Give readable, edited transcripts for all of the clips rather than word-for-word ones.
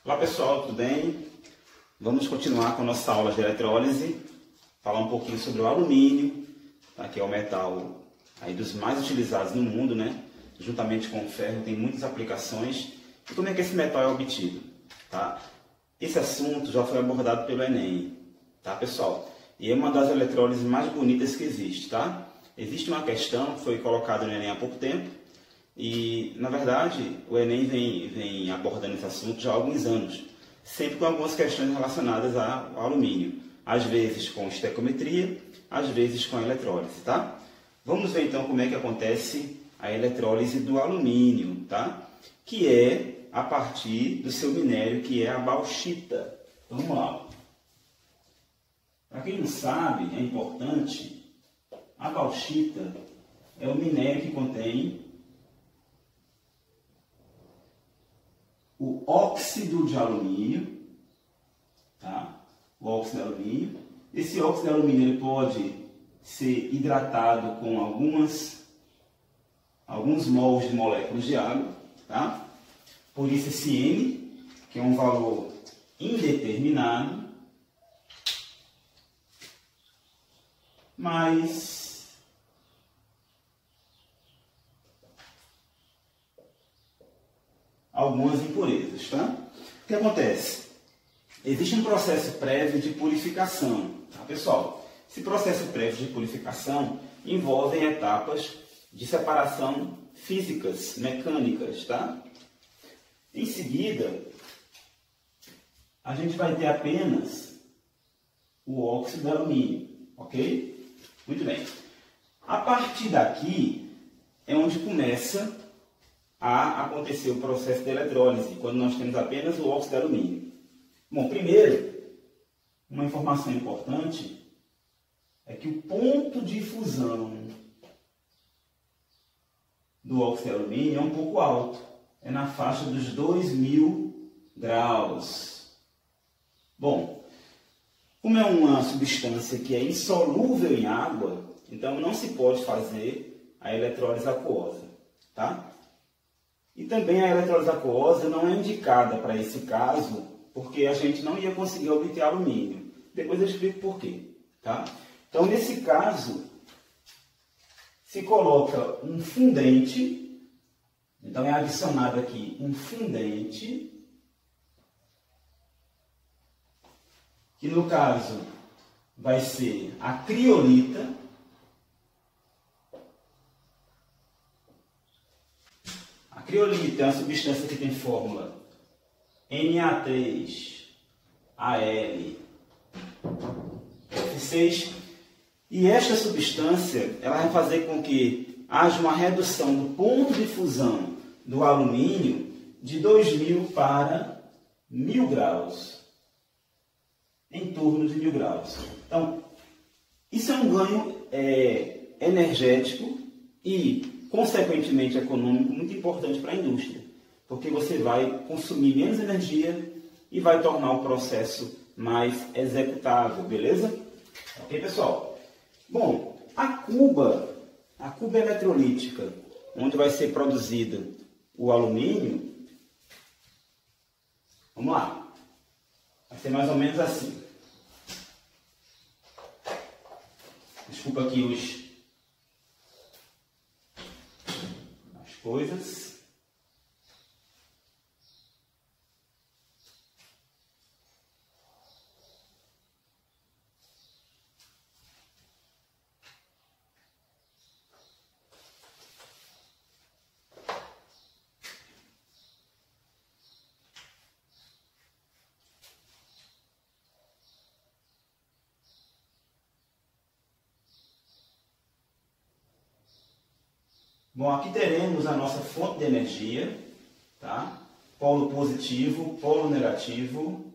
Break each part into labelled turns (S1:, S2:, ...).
S1: Olá pessoal, tudo bem? Vamos continuar com a nossa aula de eletrólise, falar um pouquinho sobre o alumínio, tá? Que é o metal aí dos mais utilizados no mundo, né? Juntamente com o ferro, tem muitas aplicações. E como é que esse metal é obtido? Tá? Esse assunto já foi abordado pelo Enem, tá pessoal? E é uma das eletrólises mais bonitas que existe, tá? Existe uma questão que foi colocada no Enem há pouco tempo, e, na verdade, o Enem vem abordando esse assunto já há alguns anos, sempre com algumas questões relacionadas ao alumínio, às vezes com estequiometria, às vezes com eletrólise, tá? Vamos ver então como é que acontece a eletrólise do alumínio, tá? Que é a partir do seu minério, que é a bauxita. Então, vamos lá. Para quem não sabe, é importante, a bauxita é o minério que contém o óxido de alumínio, tá? O óxido de alumínio. Esse óxido de alumínio ele pode ser hidratado com alguns mols de moléculas de água, tá? Por isso esse N, que é um valor indeterminado, mas algumas impurezas, tá? O que acontece? Existe um processo prévio de purificação, tá, pessoal? Esse processo prévio de purificação envolve etapas de separação físicas, mecânicas, tá? Em seguida, a gente vai ter apenas o óxido de alumínio, ok? Muito bem. A partir daqui é onde começa a acontecer o processo de eletrólise, quando nós temos apenas o óxido de alumínio. Bom, primeiro, uma informação importante é que o ponto de fusão do óxido de alumínio é um pouco alto, é na faixa dos 2000 graus. Bom, como é uma substância que é insolúvel em água, então não se pode fazer a eletrólise aquosa, tá? E também a eletrólise aquosa não é indicada para esse caso, porque a gente não ia conseguir obter alumínio. Depois eu explico por quê, tá? Então, nesse caso, se coloca um fundente, então é adicionado aqui um fundente, que no caso vai ser a criolita. A criolita é uma substância que tem fórmula Na3Al, e esta substância ela vai fazer com que haja uma redução do ponto de fusão do alumínio de 2000 para 1000 graus, em torno de 1000 graus. Então, isso é um ganho energético e, consequentemente, econômico muito importante para a indústria, porque você vai consumir menos energia e vai tornar o processo mais executável, beleza? Ok, pessoal? Bom, a cuba eletrolítica, onde vai ser produzido o alumínio, vamos lá, vai ser mais ou menos assim. Desculpa aqui as coisas. Bom, aqui teremos a nossa fonte de energia, tá? Polo positivo, polo negativo.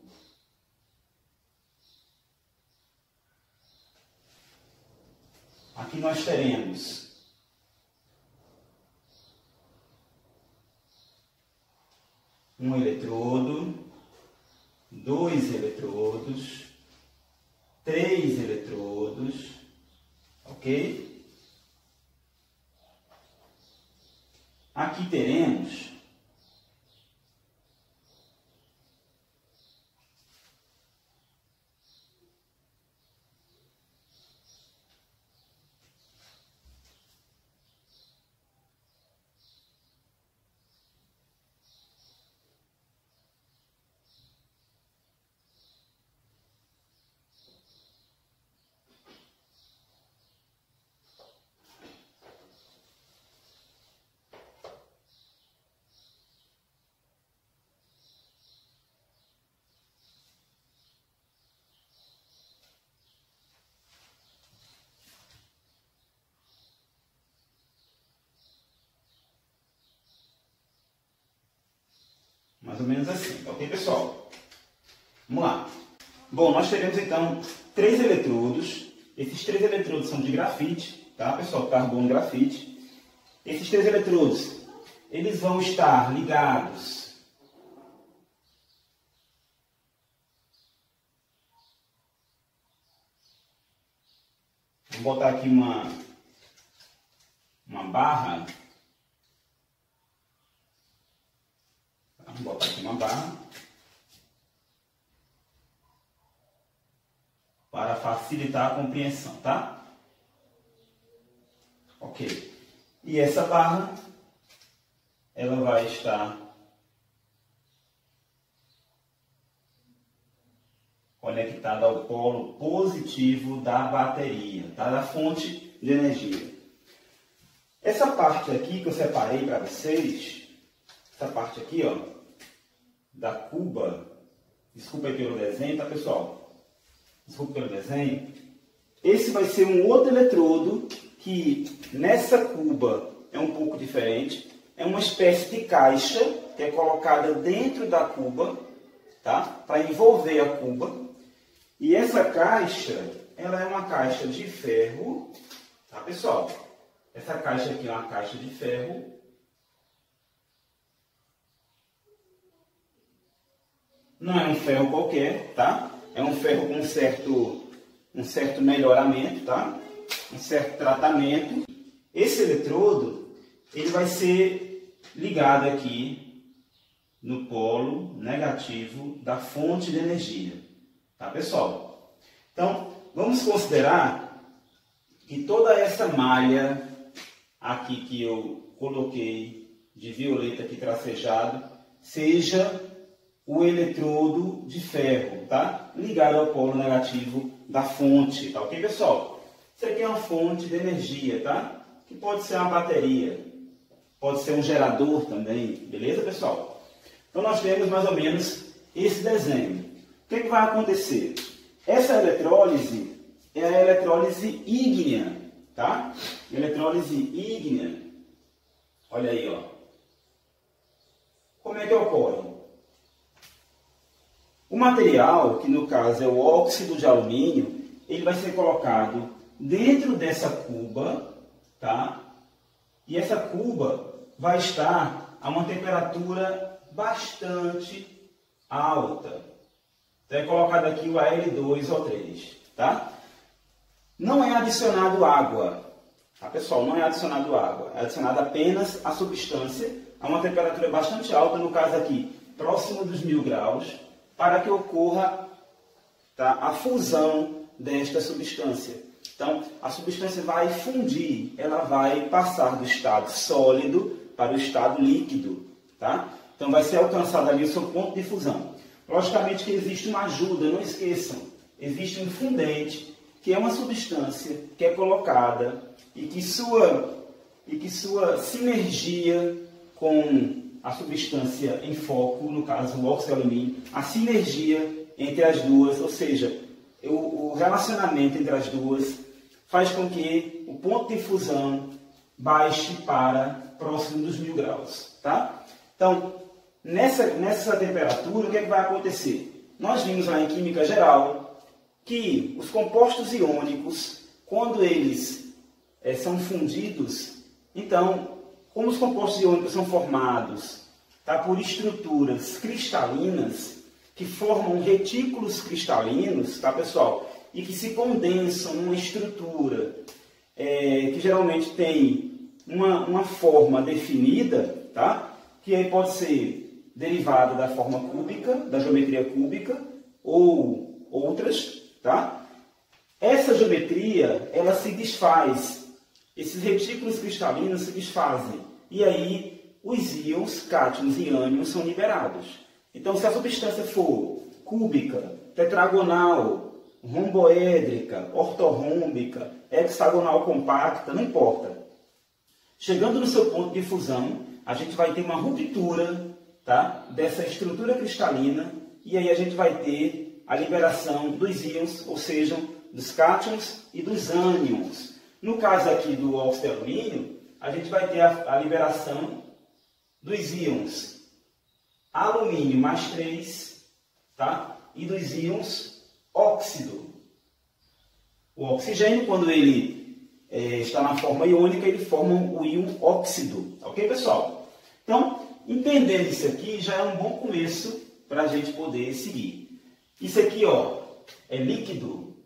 S1: Aqui nós teremos um eletrodo, 2 eletrodos, 3 eletrodos, ok? Aqui teremos ou menos assim, ok, pessoal? Vamos lá. Bom, nós teremos então 3 eletrodos. Esses 3 eletrodos são de grafite, tá, pessoal? Carbono grafite. Esses 3 eletrodos, eles vão estar ligados vou botar aqui uma barra. Vou botar aqui uma barra para facilitar a compreensão, tá? Ok. E essa barra, ela vai estar conectada ao polo positivo da bateria, tá? Da fonte de energia. Essa parte aqui que eu separei para vocês, essa parte aqui, ó, da cuba, desculpa aí pelo desenho, tá, pessoal? Desculpa pelo desenho. Esse vai ser um outro eletrodo que nessa cuba é um pouco diferente. É uma espécie de caixa que é colocada dentro da cuba, tá? Para envolver a cuba. E essa caixa, ela é uma caixa de ferro, tá, pessoal? Essa caixa aqui é uma caixa de ferro. Não é um ferro qualquer, tá? É um ferro com um certo melhoramento, tá? Um certo tratamento. Esse eletrodo, ele vai ser ligado aqui no polo negativo da fonte de energia. Tá, pessoal? Então, vamos considerar que toda essa malha aqui que eu coloquei de violeta aqui tracejado seja o eletrodo de ferro, tá? Ligado ao polo negativo da fonte, tá ok, pessoal? Isso aqui é uma fonte de energia, tá? Que pode ser uma bateria, pode ser um gerador também, beleza, pessoal? Então, nós temos mais ou menos esse desenho. O que vai acontecer? Essa eletrólise é a eletrólise ígnea, tá? Eletrólise ígnea. Olha aí, ó. Como é que ocorre? O material, que no caso é o óxido de alumínio, ele vai ser colocado dentro dessa cuba, tá? E essa cuba vai estar a uma temperatura bastante alta. Então é colocado aqui o Al2O3, tá? Não é adicionado água, tá, pessoal? Não é adicionado água, é adicionada apenas a substância a uma temperatura bastante alta, no caso aqui, próximo dos 1000 graus, para que ocorra, tá, a fusão desta substância. Então, a substância vai fundir, ela vai passar do estado sólido para o estado líquido, tá? Então, vai ser alcançado ali o seu ponto de fusão. Logicamente que existe uma ajuda, não esqueçam, existe um fundente, que é uma substância que é colocada e que sua sinergia com a substância em foco, no caso o óxido de alumínio, a sinergia entre as duas, ou seja, o relacionamento entre as duas faz com que o ponto de fusão baixe para próximo dos 1000 graus, tá? Então, nessa temperatura, o que é que vai acontecer? Nós vimos lá em Química Geral que os compostos iônicos, quando eles são fundidos, então, como os compostos iônicos são formados, tá, por estruturas cristalinas, que formam retículos cristalinos, tá, pessoal? E que se condensam numa estrutura que geralmente tem uma forma definida, tá? Que aí pode ser derivada da forma cúbica, da geometria cúbica, ou outras, tá? Essa geometria, ela se desfaz, esses retículos cristalinos se desfazem, e aí os íons, cátions e ânions são liberados. Então, se a substância for cúbica, tetragonal, romboédrica, ortorrômbica, hexagonal compacta, não importa. Chegando no seu ponto de fusão, a gente vai ter uma ruptura, tá, dessa estrutura cristalina, e aí a gente vai ter a liberação dos íons, ou seja, dos cátions e dos ânions. No caso aqui do óxido de alumínio, a gente vai ter a liberação dos íons alumínio mais 3, tá? E dos íons óxido. O oxigênio, quando ele está na forma iônica, ele forma o íon óxido. Ok, pessoal? Então, entendendo isso aqui, já é um bom começo para a gente poder seguir. Isso aqui, ó, é líquido.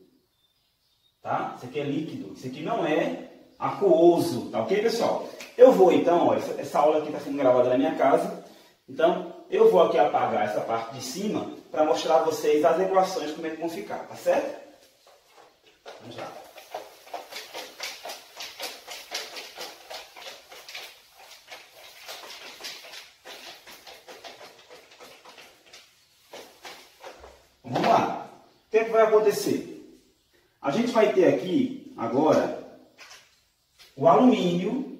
S1: Tá? Isso aqui é líquido. Isso aqui não é aquoso. Tá ok, pessoal? Eu vou, então, ó, essa aula aqui está sendo gravada na minha casa. Então, eu vou aqui apagar essa parte de cima para mostrar a vocês as equações, como é que vão ficar. Tá certo? Vamos lá. Vamos lá. O que é que vai acontecer? A gente vai ter aqui, agora, o alumínio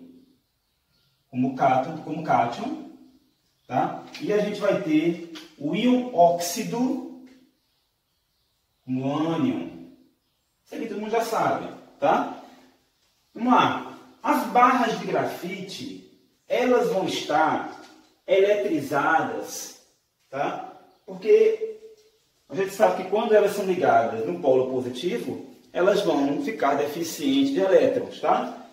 S1: como cátion, tá? E a gente vai ter o íon óxido como ânion. Isso aqui todo mundo já sabe, tá? Vamos lá. As barras de grafite, elas vão estar eletrizadas, tá? Porque a gente sabe que quando elas são ligadas no polo positivo, elas vão ficar deficientes de elétrons, tá?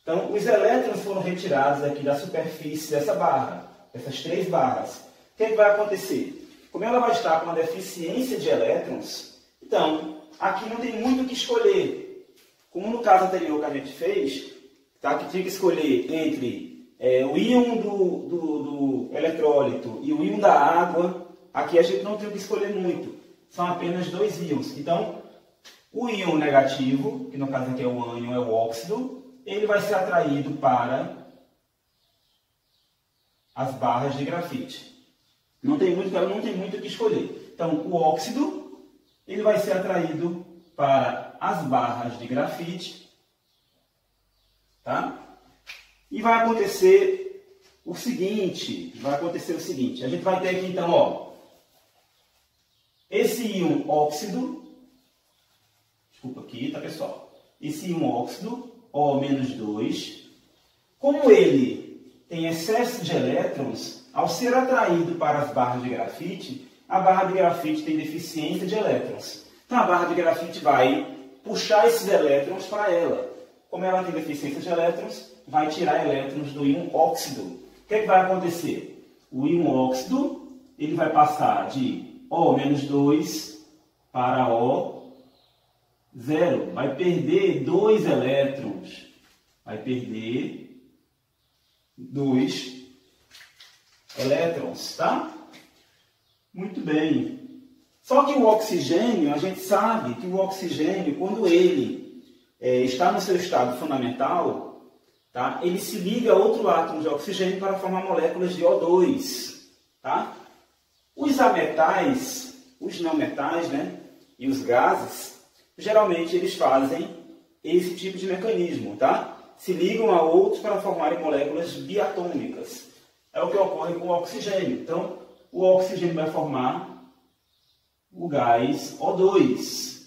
S1: Então, os elétrons foram retirados aqui da superfície dessa barra, dessas 3 barras. O que é que vai acontecer? Como ela vai estar com uma deficiência de elétrons, então, aqui não tem muito o que escolher. Como no caso anterior que a gente fez, tá? Que tinha que escolher entre o íon do eletrólito e o íon da água, aqui a gente não tem o que escolher muito. São apenas 2 íons. Então, o íon negativo, que no caso aqui é o ânion, é o óxido, ele vai ser atraído para as barras de grafite. Não tem muito o que escolher. Então, o óxido, ele vai ser atraído para as barras de grafite, tá? E vai acontecer o seguinte, a gente vai ter aqui então, ó, esse íon óxido, desculpa aqui, tá, pessoal? Esse íon óxido, O-2, como ele tem excesso de elétrons, ao ser atraído para as barras de grafite, a barra de grafite tem deficiência de elétrons. Então, a barra de grafite vai puxar esses elétrons para ela. Como ela tem deficiência de elétrons, vai tirar elétrons do íon óxido. O que é que vai acontecer? O íon óxido ele vai passar de O-2 para O0. Vai perder 2 elétrons. Vai perder 2 elétrons, tá? Muito bem. Só que o oxigênio, a gente sabe que o oxigênio, quando ele está no seu estado fundamental, tá? Ele se liga a outro átomo de oxigênio para formar moléculas de O2. Tá? Os ametais, os não metais, né? E os gases, geralmente eles fazem esse tipo de mecanismo. Tá? Se ligam a outros para formarem moléculas diatômicas. É o que ocorre com o oxigênio. Então, o oxigênio vai formar o gás O2.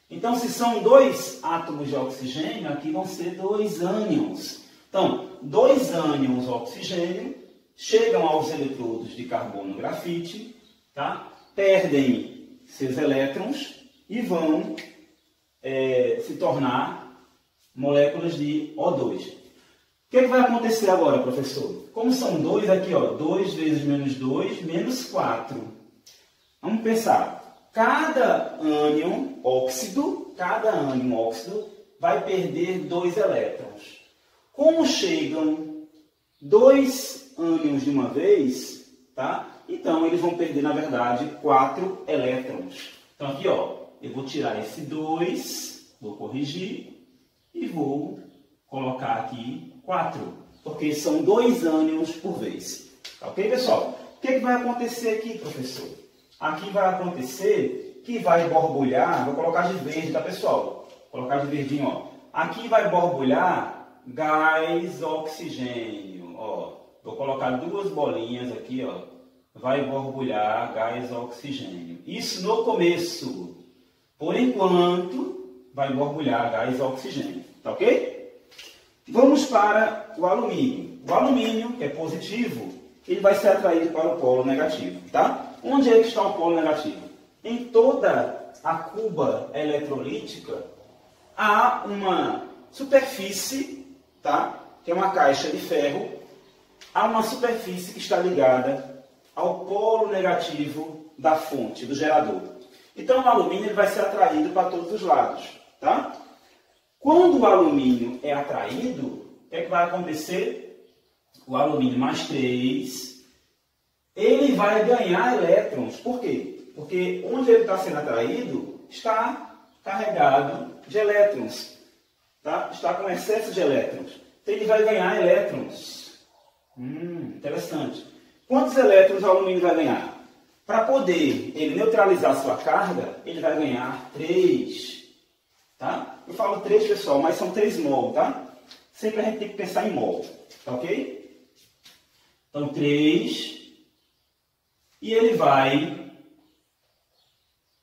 S1: Então, se são 2 átomos de oxigênio, aqui vão ser 2 ânions. Então, 2 ânions oxigênio chegam aos eletrodos de carbono grafite, tá? Perdem seus elétrons e vão se tornar moléculas de O2. O que vai acontecer agora, professor? Como são 2 aqui, ó, 2 vezes menos 2, menos 4. Vamos pensar, cada ânion óxido vai perder 2 elétrons. Como chegam 2 ânions de uma vez, tá? Então eles vão perder, na verdade, 4 elétrons. Então aqui, ó, eu vou tirar esse 2, vou corrigir e vou colocar aqui 4, porque são 2 ânions por vez. Ok, pessoal? O que vai acontecer aqui, professor? Aqui vai acontecer que vai borbulhar, vou colocar de verde, tá, pessoal? Vou colocar de verdinho, ó. Aqui vai borbulhar gás oxigênio, ó. Vou colocar 2 bolinhas aqui, ó. Vai borbulhar gás oxigênio. Isso no começo. Por enquanto, vai borbulhar gás oxigênio, tá ok? Vamos para o alumínio. O alumínio, que é positivo, ele vai ser atraído para o polo negativo, tá? Onde é que está o polo negativo? Em toda a cuba eletrolítica há uma superfície, tá? Que é uma caixa de ferro, há uma superfície que está ligada ao polo negativo da fonte, do gerador. Então o alumínio ele vai ser atraído para todos os lados, tá? Quando o alumínio é atraído, o que é que vai acontecer? O alumínio mais 3, ele vai ganhar elétrons. Por quê? Porque onde ele está sendo atraído está carregado de elétrons, tá? Está com excesso de elétrons. Então ele vai ganhar elétrons. Interessante. Quantos elétrons o alumínio vai ganhar? Para poder ele neutralizar sua carga, ele vai ganhar 3. Tá? Eu falo 3, pessoal, mas são 3 mol, tá? Sempre a gente tem que pensar em mol, tá ok? Então 3. E ele vai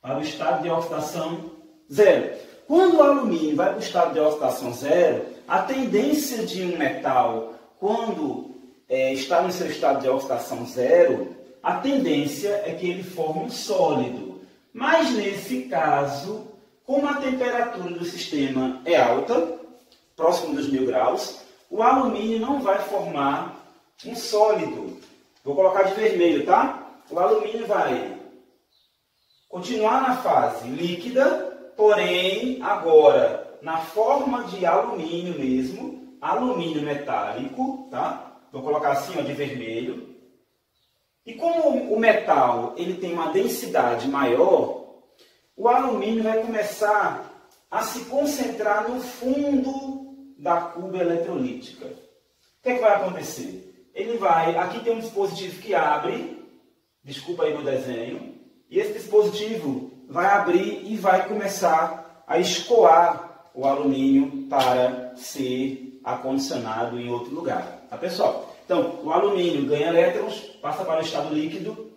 S1: para o estado de oxidação 0. Quando o alumínio vai para o estado de oxidação 0, a tendência de um metal, quando está no seu estado de oxidação 0, a tendência é que ele forme um sólido. Mas nesse caso, como a temperatura do sistema é alta, próximo dos 1000 graus, o alumínio não vai formar um sólido. Vou colocar de vermelho, tá? O alumínio vai continuar na fase líquida, porém agora na forma de alumínio mesmo, alumínio metálico, tá? Vou colocar assim, ó, de vermelho. E como o metal ele tem uma densidade maior, o alumínio vai começar a se concentrar no fundo da cuba eletrolítica. O que é que vai acontecer? Ele vai, aqui tem um dispositivo que abre, desculpa aí meu desenho, e esse dispositivo vai abrir e vai começar a escoar o alumínio para ser acondicionado em outro lugar. Tá, pessoal? Então, o alumínio ganha elétrons, passa para o estado líquido,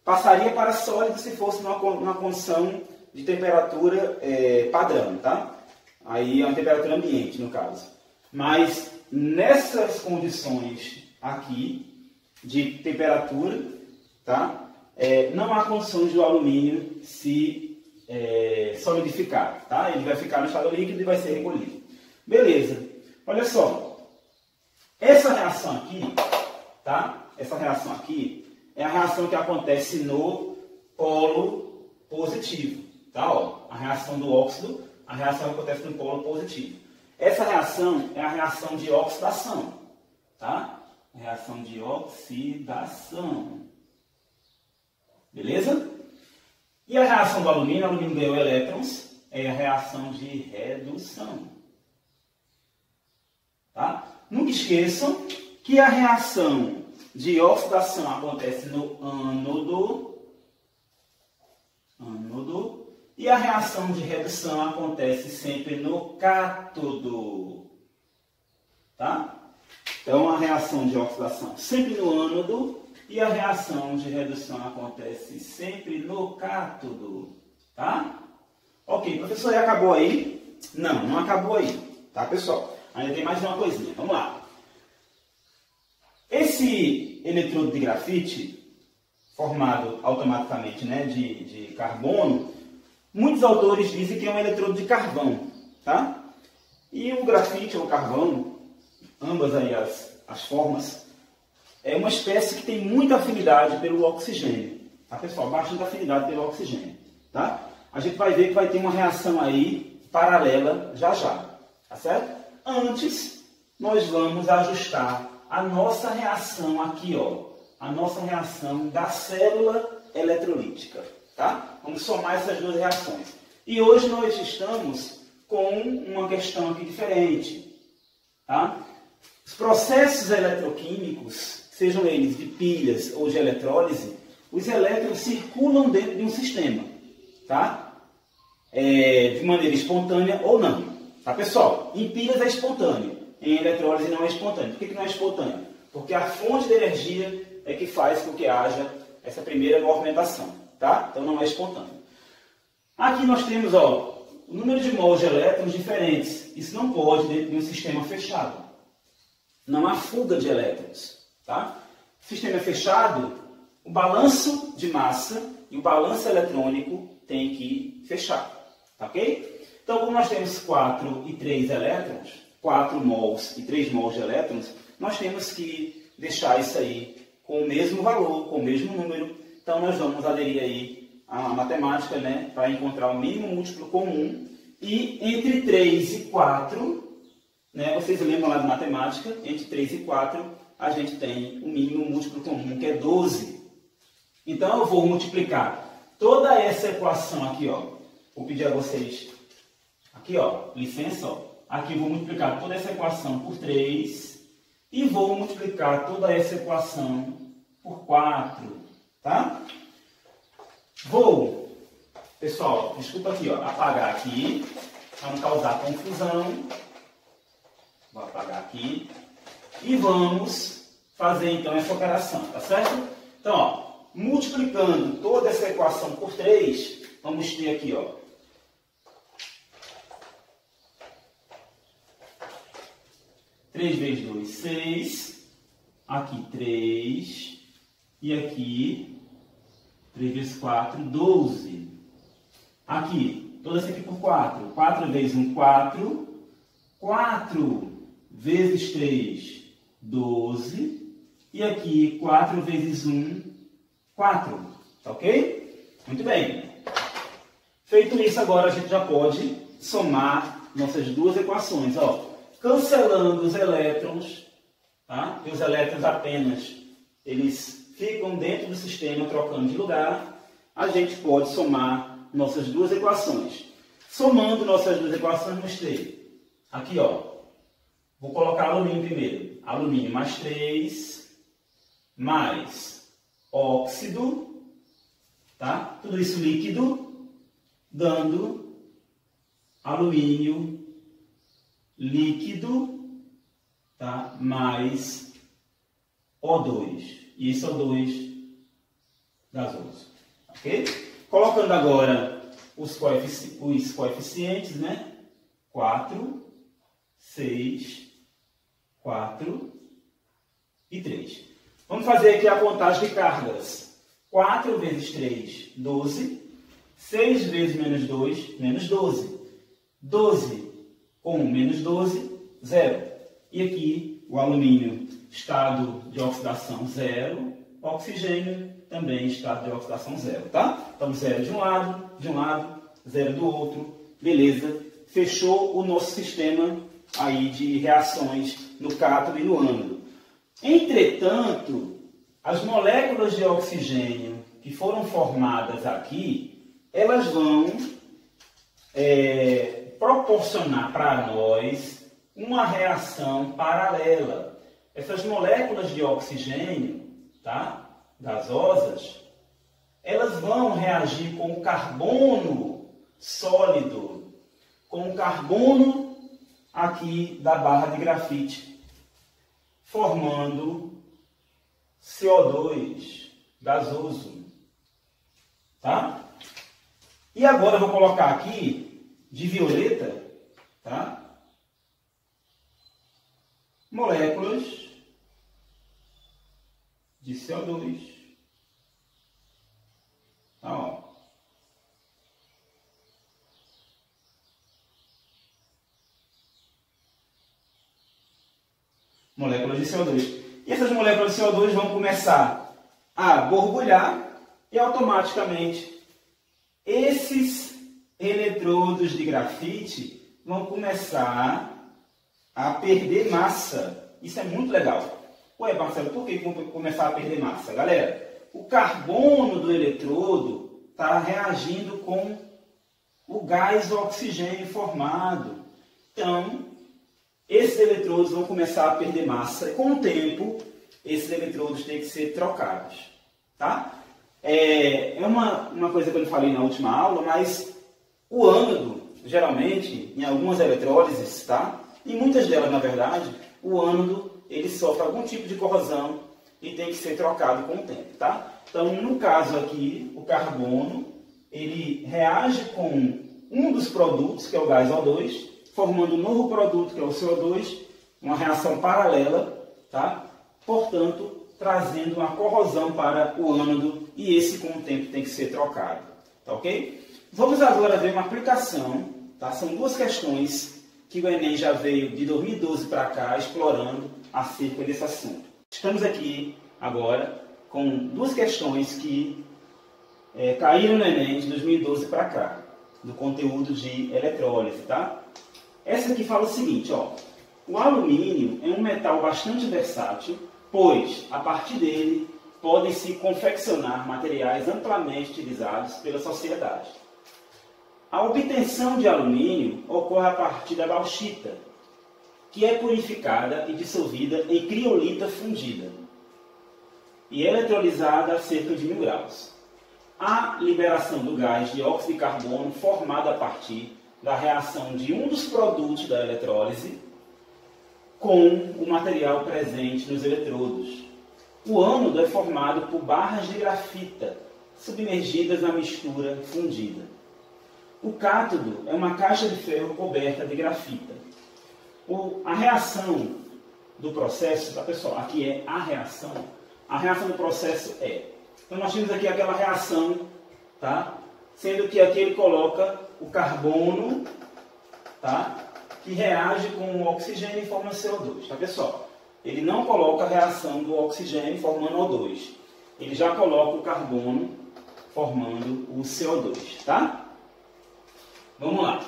S1: passaria para sólido se fosse numa condição de temperatura padrão, tá? Aí é uma temperatura ambiente, no caso. Mas nessas condições aqui de temperatura, tá? Não há condições do alumínio se solidificar, tá? Ele vai ficar no estado líquido e vai ser recolhido. Beleza. Olha só. Essa reação aqui, tá? Essa reação aqui é a reação que acontece no polo positivo, tá? Ó, a reação do óxido, a reação que acontece no polo positivo. Essa reação é a reação de oxidação, tá? Reação de oxidação. Beleza? E a reação do alumínio, o alumínio ganhou elétrons, é a reação de redução. Tá? Nunca esqueçam que a reação de oxidação acontece no ânodo, e a reação de redução acontece sempre no cátodo. Tá? Então, a reação de oxidação sempre no ânodo e a reação de redução acontece sempre no cátodo. Tá? Ok, professor, já acabou aí? Não, não acabou aí. Tá, pessoal? Ainda tem mais uma coisinha. Vamos lá. Esse eletrodo de grafite, formado automaticamente, né, de carbono, muitos autores dizem que é um eletrodo de carvão. Tá? E o grafite ou o carvão, ambas aí as formas, é uma espécie que tem muita afinidade pelo oxigênio. Tá, pessoal? Bastante afinidade pelo oxigênio. Tá? A gente vai ver que vai ter uma reação aí paralela já já. Tá certo? Antes, nós vamos ajustar a nossa reação aqui, ó. A nossa reação da célula eletrolítica. Tá? Vamos somar essas duas reações. E hoje nós estamos com uma questão aqui diferente. Tá? Os processos eletroquímicos, sejam eles de pilhas ou de eletrólise, os elétrons circulam dentro de um sistema, tá? De maneira espontânea ou não. Tá, pessoal? Em pilhas é espontâneo, em eletrólise não é espontâneo. Por que não é espontâneo? Porque a fonte de energia é que faz com que haja essa primeira movimentação, tá? Então não é espontâneo. Aqui nós temos, ó, o número de mols de elétrons diferentes. Isso não pode dentro de um sistema fechado. Não há fuga de elétrons, tá? sistema é fechado, o balanço de massa e o balanço eletrônico tem que fechar, tá ok? Então, como nós temos 4 e 3 elétrons, 4 mols e 3 mols de elétrons, nós temos que deixar isso aí com o mesmo valor, com o mesmo número. Então, nós vamos aderir aí à matemática, né, para encontrar o mínimo múltiplo comum. E entre 3 e 4, né, vocês lembram lá de matemática, entre 3 e 4, a gente tem o mínimo múltiplo comum, que é 12. Então, eu vou multiplicar toda essa equação aqui, ó. Vou pedir a vocês, aqui, ó, licença, ó. Aqui eu vou multiplicar toda essa equação por 3 e vou multiplicar toda essa equação por 4, tá? Vou, pessoal, desculpa aqui, ó, apagar aqui, para não causar confusão. Vou apagar aqui e vamos fazer então essa operação, tá certo? Então, ó, multiplicando toda essa equação por 3, vamos ter aqui, ó, 3 vezes 2, 6, aqui 3, e aqui 3 vezes 4, 12. Aqui, toda essa aqui por 4, 4 vezes 1, 4, 4 vezes 3, 12, e aqui 4 vezes 1, 4, tá ok? Muito bem. Feito isso, agora a gente já pode somar nossas duas equações, ó. Cancelando os elétrons, tá? E os elétrons apenas, eles ficam dentro do sistema trocando de lugar. A gente pode somar nossas duas equações. Somando nossas duas equações, mostrei. Aqui, ó, vou colocar alumínio primeiro. Alumínio mais 3, mais óxido, tá? Tudo isso líquido, dando alumínio líquido, tá? Mais O2. E esse O2 gasoso. Ok? Colocando agora os coeficientes, né? 4, 6, 4 e 3. Vamos fazer aqui a contagem de cargas. 4 vezes 3, 12. 6 vezes menos 2, menos 12. 12 com menos 12, 0. E aqui o alumínio, estado de oxidação 0. Oxigênio, também estado de oxidação 0, tá? Então 0 de um lado, 0 do outro. Beleza. Fechou o nosso sistema aí de reações no cátodo e no ânodo. Entretanto, as moléculas de oxigênio que foram formadas aqui, elas vão proporcionar para nós uma reação paralela. Essas moléculas de oxigênio, tá, gasosas, elas vão reagir com o carbono sólido, com o carbono aqui da barra de grafite, formando CO2 gasoso, tá? E agora eu vou colocar aqui de violeta, tá? Moléculas de CO2. Tá, ó. Moléculas de CO2. E essas moléculas de CO2 vão começar a borbulhar e automaticamente esses eletrodos de grafite vão começar a perder massa. Isso é muito legal. Ué, Marcelo, por que vão começar a perder massa? Galera, o carbono do eletrodo está reagindo com o gás oxigênio formado. Então, esses eletrodos vão começar a perder massa. E com o tempo, esses eletrodos têm que ser trocados. Tá? É uma coisa que eu não falei na última aula, mas o ânodo, geralmente, em algumas eletrólises, tá? Em muitas delas, na verdade, o ânodo ele sofre algum tipo de corrosão e tem que ser trocado com o tempo, tá? Então, no caso aqui, o carbono, ele reage com um dos produtos, que é o gás O2, formando um novo produto, que é o CO2, uma reação paralela, tá? Portanto, trazendo uma corrosão para o ânodo, e esse com o tempo tem que ser trocado. Tá ok? Vamos agora ver uma aplicação, tá? São duas questões que o Enem já veio de 2012 para cá explorando acerca desse assunto. Estamos aqui agora com duas questões que caíram no Enem de 2012 para cá, do conteúdo de eletrólise, tá? Essa aqui fala o seguinte, ó. O alumínio é um metal bastante versátil, pois, a partir dele, podem-se confeccionar materiais amplamente utilizados pela sociedade. A obtenção de alumínio ocorre a partir da bauxita, que é purificada e dissolvida em criolita fundida e eletrolizada a cerca de 1000 graus. A liberação do gás dióxido de carbono formado a partir da reação de um dos produtos da eletrólise com o material presente nos eletrodos. O ânodo é formado por barras de grafita submergidas na mistura fundida. O cátodo é uma caixa de ferro coberta de grafita. A reação do processo, tá, pessoal? Aqui é a reação. A reação do processo é. Então nós temos aqui aquela reação, tá? Sendo que aqui ele coloca o carbono, tá? Que reage com o oxigênio e forma CO2, tá, pessoal? Ele não coloca a reação do oxigênio formando O2. Ele já coloca o carbono formando o CO2, tá? Vamos lá.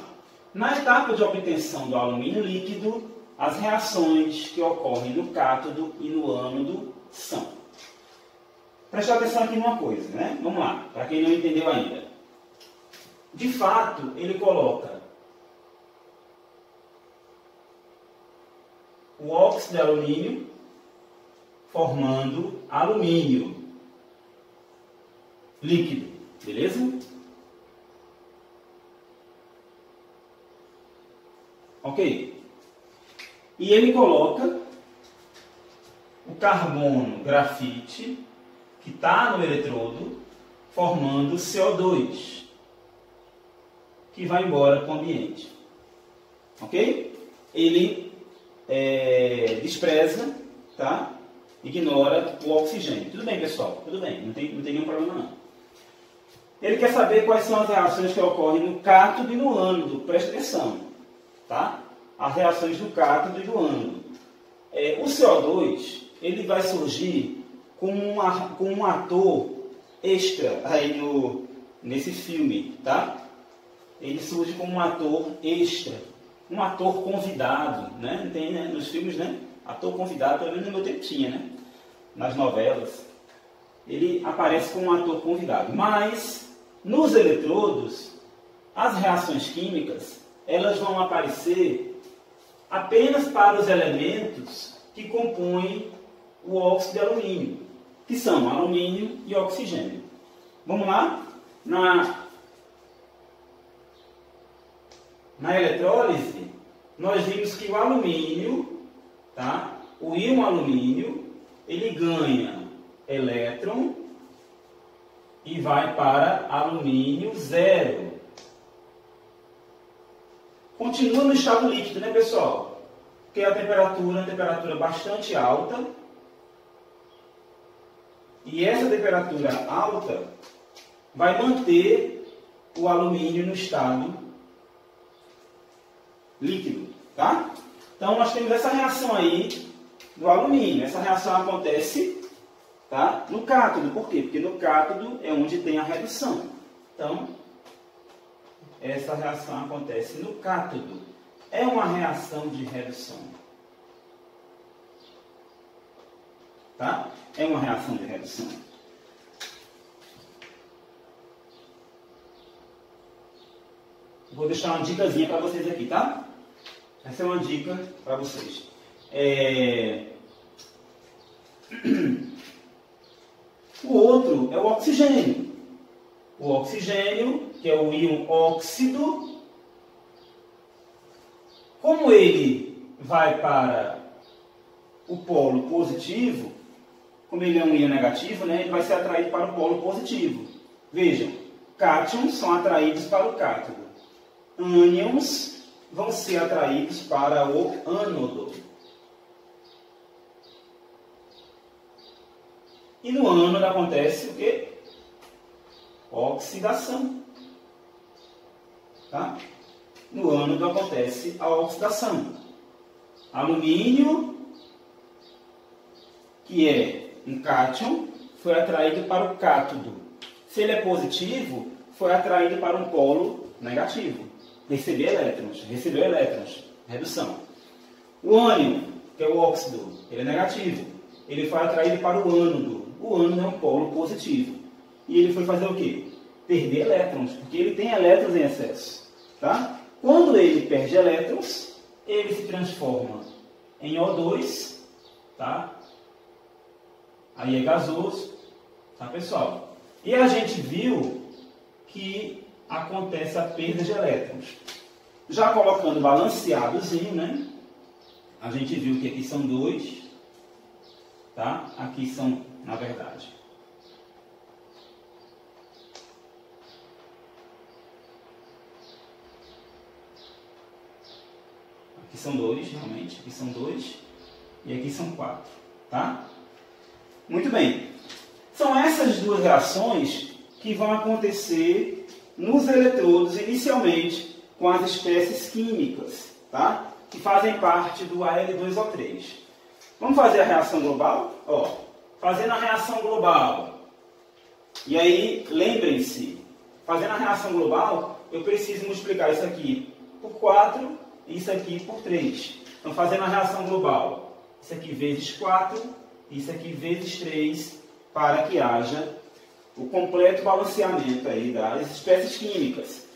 S1: Na etapa de obtenção do alumínio líquido, as reações que ocorrem no cátodo e no ânodo são. Preste atenção aqui numa coisa, né? Vamos lá, para quem não entendeu ainda. De fato, ele coloca o óxido de alumínio formando alumínio líquido, beleza? Ok? E ele coloca o carbono grafite que está no eletrodo formando CO2 que vai embora para o ambiente. Ok? Ele despreza, tá? Ignora o oxigênio. Tudo bem, pessoal? Tudo bem, não tem nenhum problema não. Ele quer saber quais são as reações que ocorrem no cátodo e no ânodo. Presta atenção, tá? As reações do cátodo e do ânodo. O CO2 ele vai surgir com um ator extra aí nesse filme, tá? Ele surge como um ator extra. Um ator convidado, né? Tem, né? Nos filmes, né? Ator convidado, pelo menos no meu tempo tinha, né? Nas novelas. Ele aparece como um ator convidado. Mas, nos eletrodos, as reações químicas, elas vão aparecer apenas para os elementos que compõem o óxido de alumínio, que são alumínio e oxigênio. Vamos lá? Na eletrólise, nós vimos que o alumínio, tá? O íon alumínio, ele ganha elétron e vai para alumínio zero. Continua no estado líquido, né, pessoal? Porque a temperatura é uma temperatura bastante alta. E essa temperatura alta vai manter o alumínio no estado líquido, tá? Então nós temos essa reação aí do alumínio. Essa reação acontece, tá, no cátodo. Por quê? Porque no cátodo é onde tem a redução. Então, essa reação acontece no cátodo. É uma reação de redução. Tá? É uma reação de redução. Vou deixar uma dicasinha para vocês aqui, tá? Essa é uma dica para vocês. O outro é o oxigênio. O oxigênio, que é o íon óxido, como ele vai para o polo positivo, como ele é um íon negativo, né, ele vai ser atraído para o polo positivo. Vejam, cátions são atraídos para o cátodo. Ânions vão ser atraídos para o ânodo. E no ânodo acontece o quê? Oxidação. Tá? No ânodo acontece a oxidação. Alumínio, que é um cátion, foi atraído para o cátodo. Se ele é positivo, foi atraído para um polo negativo. Recebeu elétrons, redução. O ânion, que é o óxido, ele é negativo. Ele foi atraído para o ânodo. O ânodo é um polo positivo. E ele foi fazer o quê? Perder elétrons, porque ele tem elétrons em excesso. Tá? Quando ele perde elétrons, ele se transforma em O2, tá? Aí é gasoso, tá, pessoal? E a gente viu que acontece a perda de elétrons. Já colocando balanceadozinho, né? A gente viu que aqui são 2, tá? Aqui são, na verdade, aqui são 2, realmente, aqui são 2 e aqui são 4, tá? Muito bem. São essas duas reações que vão acontecer nos eletrodos inicialmente com as espécies químicas, tá? Que fazem parte do Al2O3. Vamos fazer a reação global? Ó, fazendo a reação global. E aí, lembrem-se, fazendo a reação global, eu preciso multiplicar isso aqui por 4 e isso aqui por 3. Então, fazendo a reação global, isso aqui vezes 4, isso aqui vezes 3, para que haja o completo balanceamento aí das espécies químicas.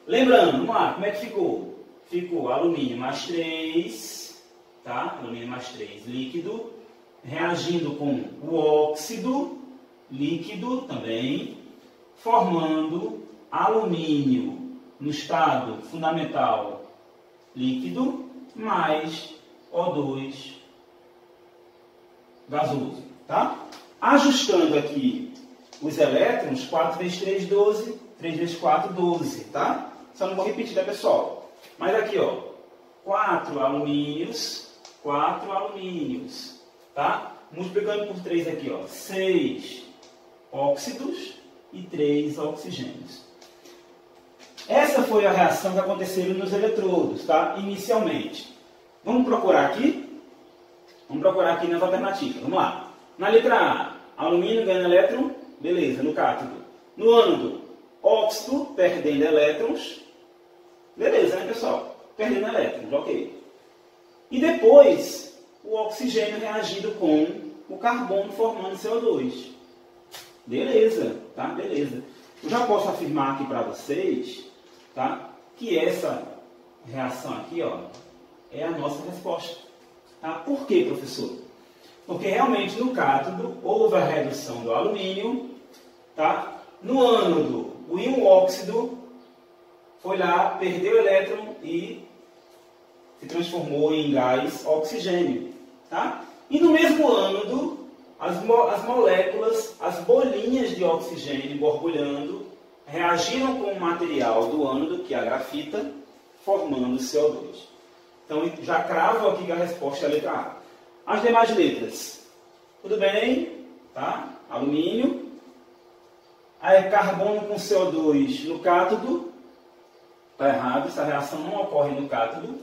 S1: Lembrando, vamos lá, como é que ficou? Ficou alumínio mais 3, tá? Alumínio mais 3 líquido, reagindo com o óxido líquido também, formando alumínio no estado fundamental líquido, mais O2 gasoso, tá? Ajustando aqui os elétrons, 4 vezes 3, 12, 3 vezes 4, 12, tá? Só não vou repetir, tá, pessoal? Mas aqui, ó, 4 alumínios, tá? Multiplicando por 3 aqui, ó, 6 óxidos e 3 oxigênios. Essa foi a reação que aconteceu nos eletrodos, tá? Inicialmente. Vamos procurar aqui? Vamos procurar aqui nas alternativas. Vamos lá. Na letra A, alumínio ganha elétron, beleza, no cátodo. No ânodo, óxido perdendo elétrons, beleza, né, pessoal? Perdendo elétrons, ok. E depois, o oxigênio reagindo com o carbono formando CO2. Beleza, tá? Beleza. Eu já posso afirmar aqui para vocês, tá? Que essa reação aqui, ó, é a nossa resposta. Tá? Por quê, professor? Porque realmente no cátodo houve a redução do alumínio, tá? No ânodo, o íon óxido foi lá, perdeu elétron e se transformou em gás oxigênio, tá? E no mesmo ânodo, as moléculas, as bolinhas de oxigênio borbulhando, reagiram com o material do ânodo, que é a grafita, formando CO2. Então, já cravo aqui que a resposta é a letra A. As demais letras, tudo bem, tá? Alumínio, aí carbono com CO2 no cátodo, está errado, essa reação não ocorre no cátodo,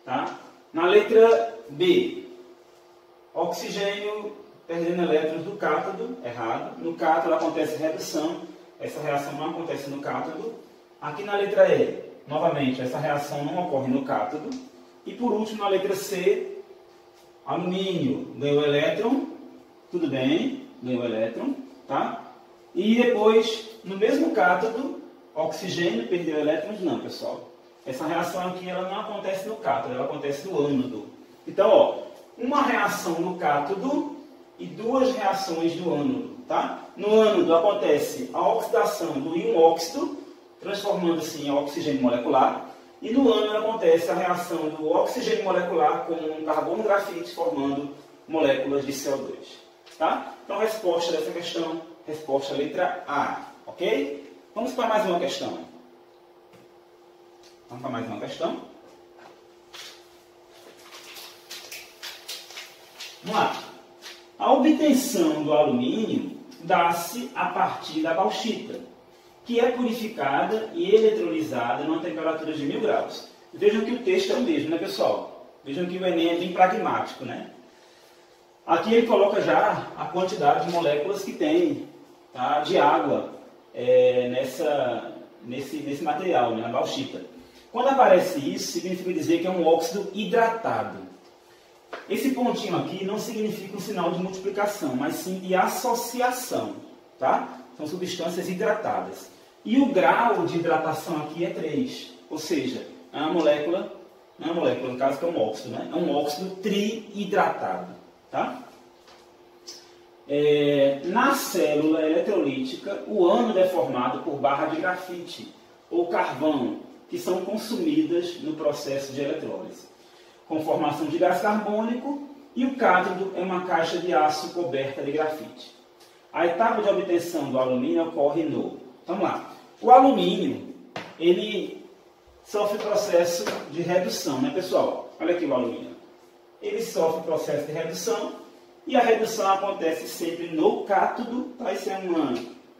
S1: tá? Na letra B, oxigênio perdendo elétrons do cátodo, errado. No cátodo acontece redução, essa reação não acontece no cátodo. Aqui na letra E, novamente, essa reação não ocorre no cátodo. E por último, na letra C, alumínio ganhou elétron, tudo bem, ganhou elétron, tá? E depois, no mesmo cátodo, oxigênio perdeu elétrons, não, pessoal. Essa reação aqui ela não acontece no cátodo, ela acontece no ânodo. Então, ó, uma reação no cátodo e duas reações no ânodo, tá? No ânodo acontece a oxidação do íon óxido, transformando-se em oxigênio molecular. E no ânodo acontece a reação do oxigênio molecular com carbono grafite, formando moléculas de CO2. Tá? Então, a resposta dessa questão, resposta letra A. Ok? Vamos para mais uma questão. Vamos para mais uma questão. Vamos lá. A obtenção do alumínio dá-se a partir da bauxita, que é purificada e eletrolizada numa temperatura de 1000 graus. Vejam que o texto é o mesmo, né, pessoal? Vejam que o Enem é bem pragmático, né? Aqui ele coloca já a quantidade de moléculas que tem, tá, de água nesse material, né, na bauxita. Quando aparece isso, significa dizer que é um óxido hidratado. Esse pontinho aqui não significa um sinal de multiplicação, mas sim de associação, tá? São substâncias hidratadas. E o grau de hidratação aqui é 3, ou seja, é uma molécula, não é uma molécula, no caso que é um óxido, né? É um óxido trihidratado, tá? Na célula eletrolítica, o ânodo é formado por barra de grafite ou carvão, que são consumidas no processo de eletrólise, com formação de gás carbônico, e o cátodo é uma caixa de aço coberta de grafite. A etapa de obtenção do alumínio ocorre no... Vamos lá. O alumínio, ele sofre processo de redução, né, pessoal? Olha aqui o alumínio. Ele sofre processo de redução e a redução acontece sempre no cátodo. Tá? Isso é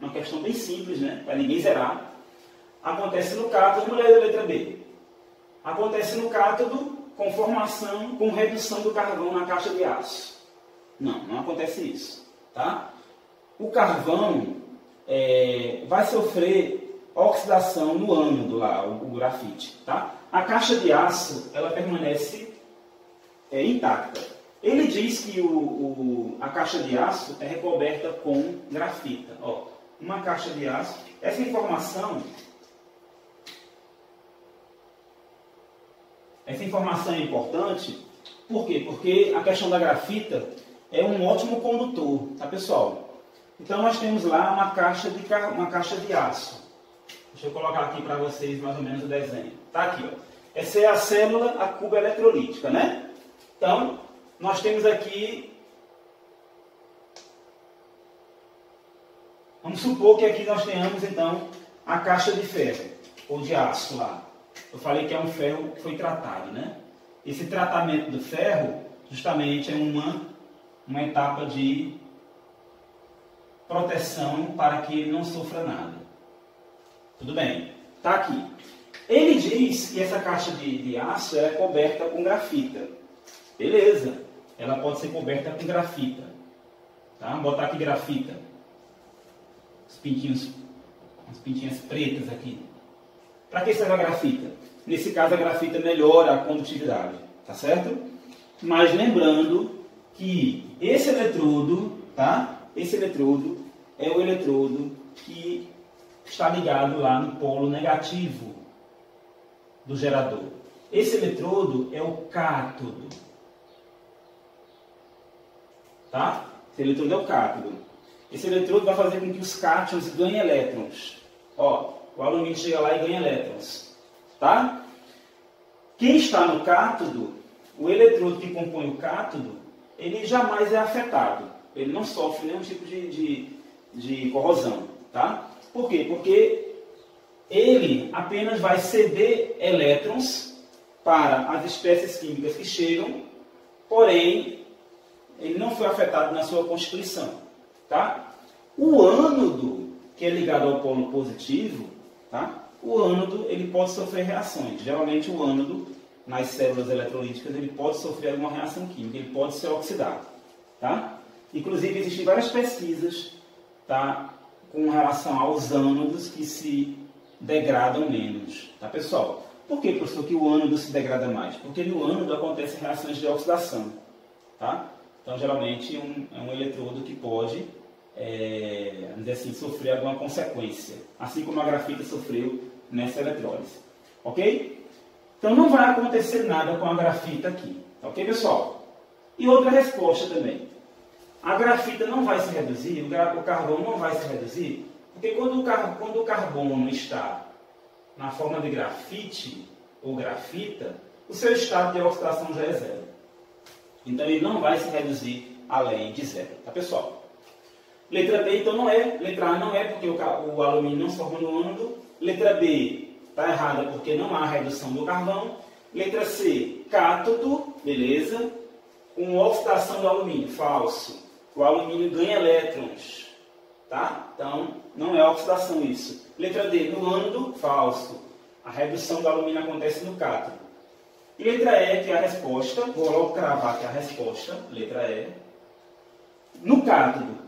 S1: uma questão bem simples, né? Para ninguém zerar. Acontece no cátodo, vamos ler a letra B. Acontece no cátodo com formação, com redução do carvão na caixa de aço. Não acontece isso, tá? O carvão vai sofrer oxidação no ânodo lá, o grafite, tá? A caixa de aço, ela permanece intacta. Ele diz que a caixa de aço é recoberta com grafita. Ó, uma caixa de aço. Essa informação é importante, por quê? Porque a questão da grafita é um ótimo condutor, tá, pessoal? Então nós temos lá uma caixa de aço. Deixa eu colocar aqui para vocês mais ou menos o desenho. Tá aqui, ó. Essa é a célula, a cuba eletrolítica, né? Então, nós temos aqui... Vamos supor que aqui nós tenhamos, então, a caixa de ferro, ou de aço lá. Eu falei que é um ferro que foi tratado, né? Esse tratamento do ferro, justamente, é uma etapa de proteção para que ele não sofra nada. Tudo bem? Tá aqui. Ele diz que essa caixa de aço é coberta com grafita. Beleza. Ela pode ser coberta com grafita. Tá? Vou botar aqui grafita. As pintinhas pretas aqui. Para que serve a grafita? Nesse caso, a grafita melhora a condutividade. Tá certo? Mas lembrando que esse eletrodo, tá? Esse eletrodo é o eletrodo que está ligado lá no polo negativo do gerador. Esse eletrodo é o cátodo. Tá? Esse eletrodo é o cátodo. Esse eletrodo vai fazer com que os cátions ganhem elétrons. Ó, o alumínio chega lá e ganha elétrons. Tá? Quem está no cátodo, o eletrodo que compõe o cátodo, ele jamais é afetado. Ele não sofre nenhum tipo de corrosão. Tá? Por quê? Porque ele apenas vai ceder elétrons para as espécies químicas que chegam, porém, ele não foi afetado na sua constituição. Tá? O ânodo, que é ligado ao polo positivo, tá? O ânodo ele pode sofrer reações. Geralmente o ânodo, nas células eletrolíticas, ele pode sofrer alguma reação química, ele pode ser oxidado. Tá? Inclusive, existem várias pesquisas, tá, com relação aos ânodos que se degradam menos. Tá, pessoal? Por que, professor, que o ânodo se degrada mais? Porque no ânodo acontecem reações de oxidação. Tá? Então, geralmente, é um eletrodo que pode, vamos dizer assim, sofrer alguma consequência. Assim como a grafita sofreu nessa eletrólise. Ok? Então, não vai acontecer nada com a grafita aqui. Ok, pessoal? E outra resposta também. A grafita não vai se reduzir, o carvão não vai se reduzir, porque quando o carbono está na forma de grafite ou grafita, o seu estado de oxidação já é zero. Então ele não vai se reduzir além de zero. Tá, pessoal? Letra B, então não é. Letra A não é, porque o alumínio não se forma no ânodo. Letra B está errada, porque não há redução do carvão. Letra C, cátodo, beleza. Com oxidação do alumínio, falso. o alumínio ganha elétrons. Tá? Então, não é oxidação isso. Letra D, no ânodo, falso. A redução do alumínio acontece no cátodo. E letra E, que é a resposta, vou logo cravar que é a resposta, letra E. No cátodo,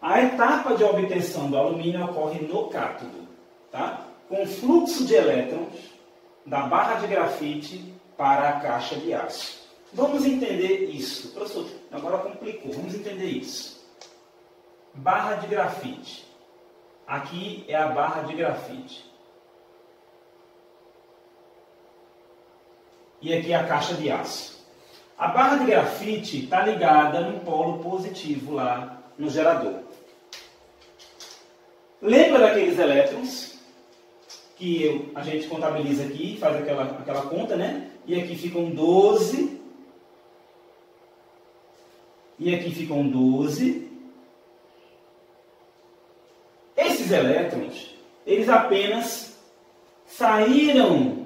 S1: a etapa de obtenção do alumínio ocorre no cátodo, tá? Com fluxo de elétrons da barra de grafite para a caixa de aço. Vamos entender isso. Professor, agora complicou. Vamos entender isso. Barra de grafite. Aqui é a barra de grafite. E aqui é a caixa de aço. A barra de grafite está ligada no polo positivo lá no gerador. Lembra daqueles elétrons que a gente contabiliza aqui, faz aquela conta, né? E aqui ficam 12. E aqui ficam 12. Esses elétrons, eles apenas saíram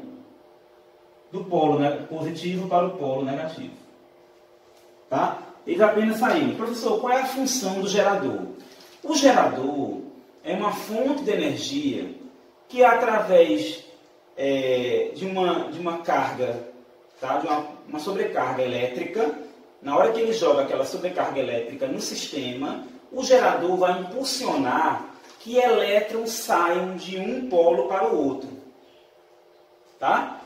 S1: do polo positivo para o polo negativo. Tá? Eles apenas saíram. Professor, qual é a função do gerador? O gerador é uma fonte de energia que, através de uma carga, tá? De uma sobrecarga elétrica, na hora que ele joga aquela sobrecarga elétrica no sistema, o gerador vai impulsionar que elétrons saiam de um polo para o outro. Tá?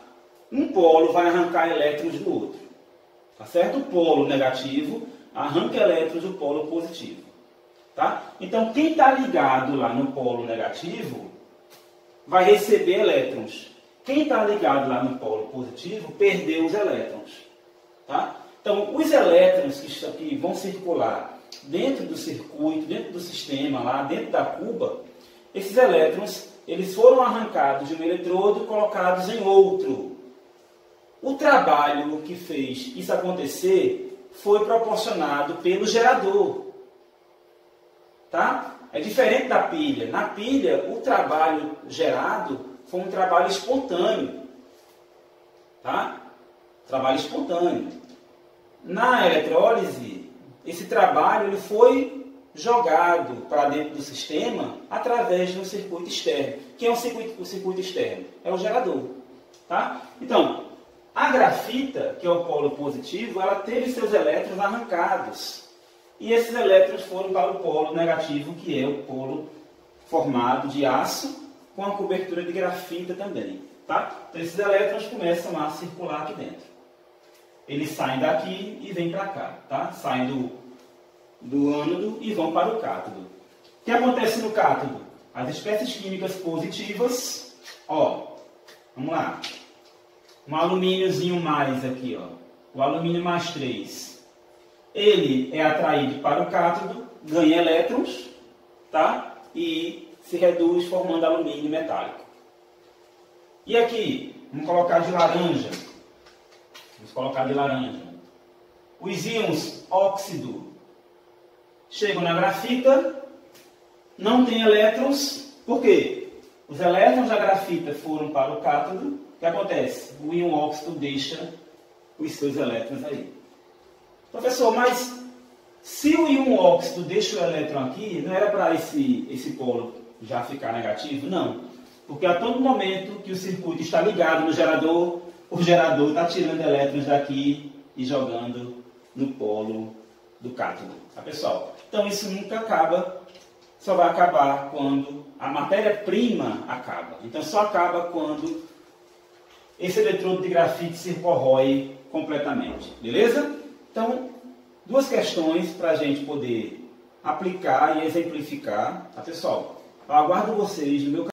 S1: Um polo vai arrancar elétrons do outro. Tá certo? O polo negativo arranca elétrons do polo positivo. Tá? Então, quem está ligado lá no polo negativo vai receber elétrons. Quem está ligado lá no polo positivo perdeu os elétrons. Tá? Então, os elétrons que vão circular dentro do circuito, dentro do sistema, lá dentro da cuba, esses elétrons eles foram arrancados de um eletrodo e colocados em outro. O trabalho que fez isso acontecer foi proporcionado pelo gerador. Tá? É diferente da pilha. Na pilha, o trabalho gerado foi um trabalho espontâneo. Tá? Trabalho espontâneo. Na eletrólise, esse trabalho ele foi jogado para dentro do sistema através de um circuito externo. Quem é o circuito externo? É o gerador. Tá? Então, a grafita, que é o polo positivo, ela teve seus elétrons arrancados. E esses elétrons foram para o polo negativo, que é o polo formado de aço com a cobertura de grafita também. Tá? Então, esses elétrons começam a circular aqui dentro. Eles saem daqui e vêm para cá. Tá? Saem do ânodo e vão para o cátodo. O que acontece no cátodo? As espécies químicas positivas, ó, vamos lá. Um alumíniozinho mais aqui, ó. O alumínio mais 3. Ele é atraído para o cátodo, ganha elétrons, tá? E se reduz formando alumínio metálico. E aqui, vamos colocar de laranja. Vamos colocar de laranja. Os íons óxido chegam na grafita, não tem elétrons. Por quê? Os elétrons da grafita foram para o cátodo. O que acontece? O íon óxido deixa os seus elétrons aí. Professor, mas se o íon óxido deixa o elétron aqui, não era para esse polo já ficar negativo? Não. Porque a todo momento que o circuito está ligado no gerador, o gerador está tirando elétrons daqui e jogando no polo do cátodo. Tá, pessoal? Então isso nunca acaba, só vai acabar quando a matéria-prima acaba. Então só acaba quando esse eletrodo de grafite se corrói completamente. Beleza? Então, duas questões para a gente poder aplicar e exemplificar. Tá, pessoal? Eu aguardo vocês no meu canal.